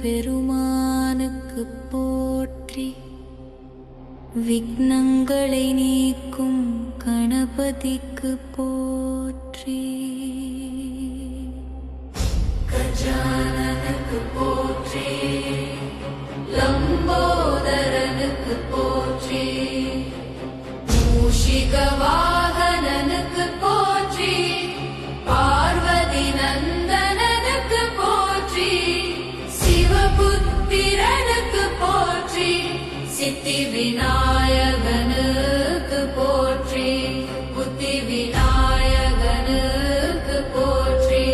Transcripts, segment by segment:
பெருமானுக்கு போற்றி. விக்னங்களை நீக்கும் கணபதிக்கு போற்றி. கஜானனுக்கு போற்றி. லம்போதரனுக்கு போற்றி. மூஷிக வாகனனுக்கு போற்றி. பார்வதி நந்தனனுக்கு போற்றி. சிவபுத்திரனுக்கு போற்றி. சித்தி விநாயகனுக்கு போற்றி. புத்தி விநாயகனுக்கு போற்றி.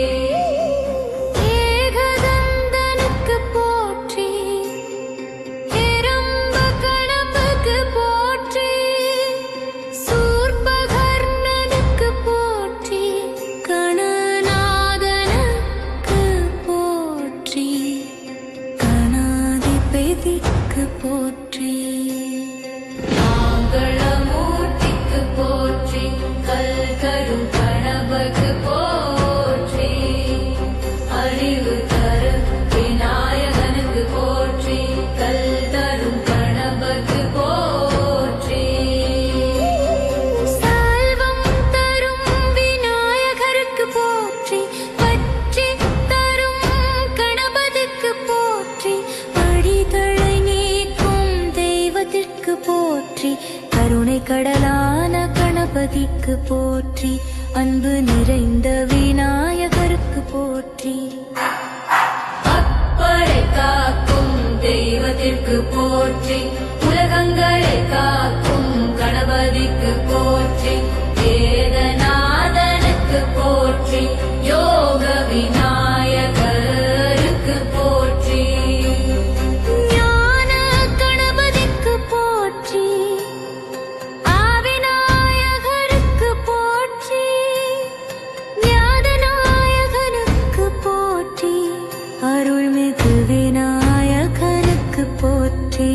ஏகதந்தனுக்கு போற்றி. ஹிரம்ப கணபனுக்கு போற்றி. சூர்பகர்ணனுக்கு போற்றி. கணநாதனுக்கு போற்றி. கணாதிபதிக்கு போற்றி. மங்களமூர்த்திக்கு போற்றி. கல்கடும் கணபதிக்கு போற்றி. அறிவு தரும் விநாயகனுக்கு போற்றி. கல் தரும் கணபதிக்கு போற்றி. செல்வம் தரும் விநாயகருக்கு போற்றி. பற்றி தரும் கணபதிக்கு போற்றி. படிதழை நீக்கும் தெய்வத்திற்கு போற்றி. கருணை கடலான கணபதிக்கு போற்றி. அன்பு நிறைந்த விநாயகருக்கு போற்றி. அப்பரை காக்கும் தெய்வத்திற்கு போற்றி. உலகங்களை காக்கும் கணபதிக்கு போற்றி. வேதநாதனுக்கு போற்றி. யோக விநாயகருக்கு போற்றி. ஞான கணபதிக்கு போற்றி. ஆவிநாயகருக்கு போற்றி. ஞானநாயகனுக்கு போற்றி. அருள்மிகு விநாயகருக்கு போற்றி.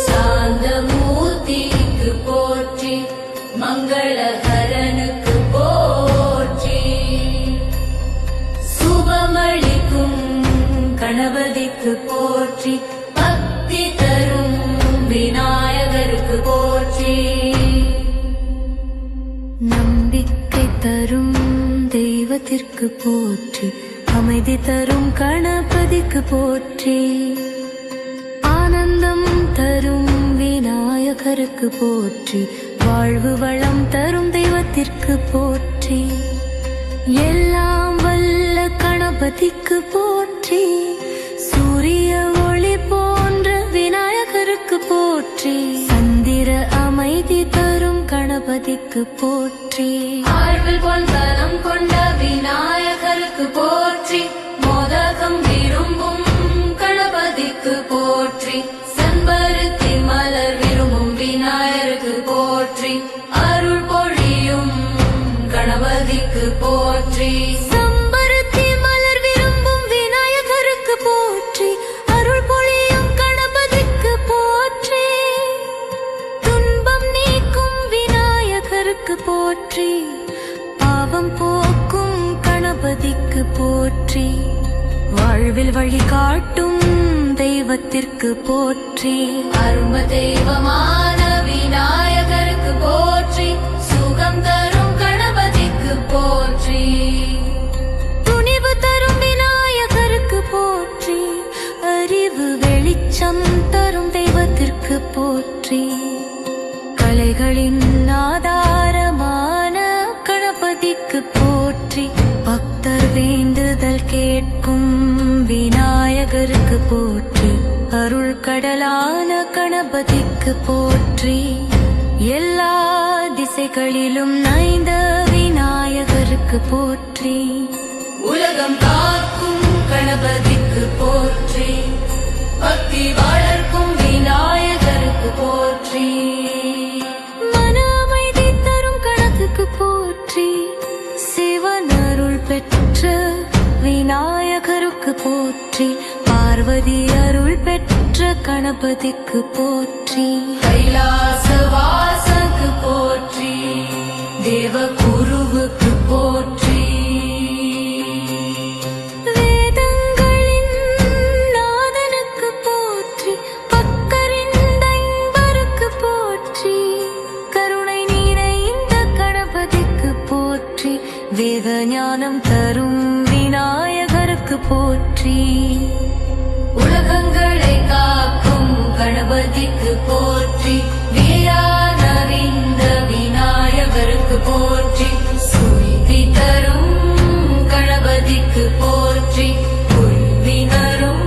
சாந்தமூர்த்திக்கு போற்றி. மங்களஹரனுக்கு போற்றி. சுபமளிக்கும் கணபதிக்கு போற்றி. பக்தி தரும் விநாயகருக்கு போற்றி. நம்பிக்கை தரும் தெய்வத்திற்கு போற்றி. அமைதி தரும் கணபதிக்கு போற்றி. ஆனந்தம் தரும் விநாயகருக்கு போற்றி. வாழ்வு வளம் தரும் தெய்வத்திற்கு போற்றி. எல்லாம் வல்ல கணபதிக்கு போற்றி. சூரிய ஒளி போன்ற விநாயகருக்கு போற்றி. சந்திர அமைதி தரும் கணபதிக்கு போற்றி. ஆழ்வில் பொன்தனம் கொண்ட விநாயகருக்கு போற்றி. மோதகம் விரும்பும் கணபதிக்கு போற்றி. செம்பருத்தி மலர் விரும்பும் விநாயகருக்கு போற்றி. அருள் பொழியும் கணபதிக்கு போற்றி. செம்பருத்தி மலர் விரும்பும் விநாயகருக்கு போற்றி. அருள் பொழியும் கணபதிக்கு போற்றி. துன்பம் நீக்கும் விநாயகருக்கு போற்றி. பாவம் போக்கும் கணபதிக்கு போற்றி. வாழ்வில் வழிகாட்டும் தெய்வத்திற்கு போற்றி. அரும தெய்வமான விநாயகருக்கு போற்றி. சுகம் தரும் கணபதிக்கு போற்றி. துணிவு தரும் விநாயகருக்கு போற்றி. அறிவு வெளிச்சம் தரும் தெய்வத்திற்கு போற்றி. கலைகளின் ஆதாரமான கணபதிக்கு போற்றி. பக்தர் வேண்டுதல் கேட்கும் விநாயகருக்கு போற்றி. அருள் கடலான கணபதிக்கு போற்றி. எல்லா திசைகளிலும் நைந்த விநாயகருக்கு போற்றி. உலகம் காக்கும் கணபதிக்கு போற்றி. பக்தி வளர்க்கும் விநாயகருக்கு போற்றி. போற்றி பார்வதி அருள் பெற்ற கணபதிக்கு போற்றி கைலாசவாசக்கு போற்றி தேவ குருவுக்கு போற்றி வேதங்களின் நாதனுக்கு போற்றி பக்கரிந்தைம்பருக்கு போற்றி கருணை நிறைந்த கணபதிக்கு போற்றி வேத ஞானம் தரும் விநாயகருக்கு போற்றி உலகங்களை காக்கும் கணபதிக்கு போற்றி வீரானறிந்த விநாயகருக்கு போற்றி சுருதி தரும் கணபதிக்கு போற்றி உள்வினரும்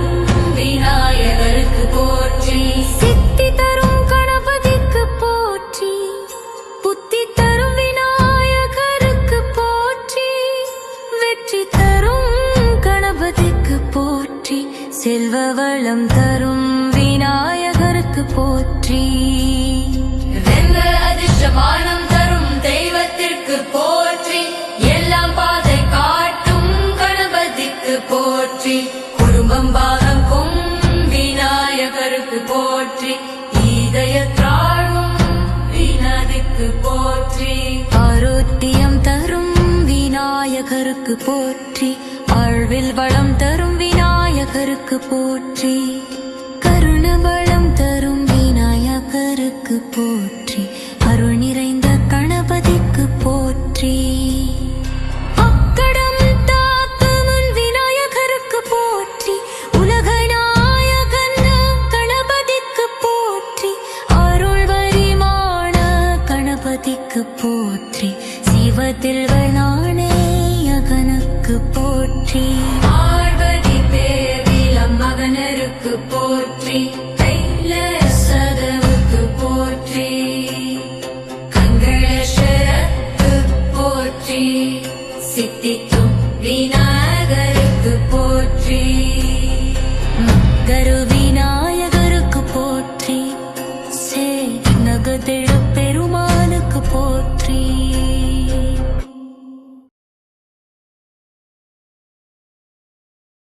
விநாயகருக்கு போற்றி சித்தி தரும் கணபதிக்கு போற்றி புத்தி தரும் விநாயகருக்கு போற்றி வெற்றி தரும் கணபதிக்கு போற்றி செல்வ வளம் தரும் விநாயகருக்கு போற்றி வெல்ல அதிர்ஷ்டமானம் தரும் தெய்வத்திற்கு போற்றி எல்லாம் பாதை காட்டும் கணபதிக்கு போற்றி குடும்பம் பாகக்கும் விநாயகருக்கு போற்றி இதயத்தாழும் விநாயகருக்கு போற்றி ஆரோக்கியம் தரும் விநாயகருக்கு போற்றி வாழ்வில் வளம் தரும் விநாயகருக்கு போற்றி கருண வளம் தரும் விநாயகருக்கு போற்றி அருள் நிறைந்த கணபதிக்கு போற்றி அக்கடம் தாக்குமுன் விநாயகருக்கு போற்றி உலக நாயகன் கணபதிக்கு போற்றி அருள் வரிமான கணபதிக்கு போற்றி சிவத்தில் நாணயகனுக்கு போற்றி பார்வதி பேரிலம் மகனருக்கு போற்றி கைலாசதவுக்கு போற்றி கங்களேஸ்வரருக்கு போற்றி சித்திக்கும் விநாயகருக்கு போற்றி கரு விநாயகருக்கு போற்றி சே நகதெழு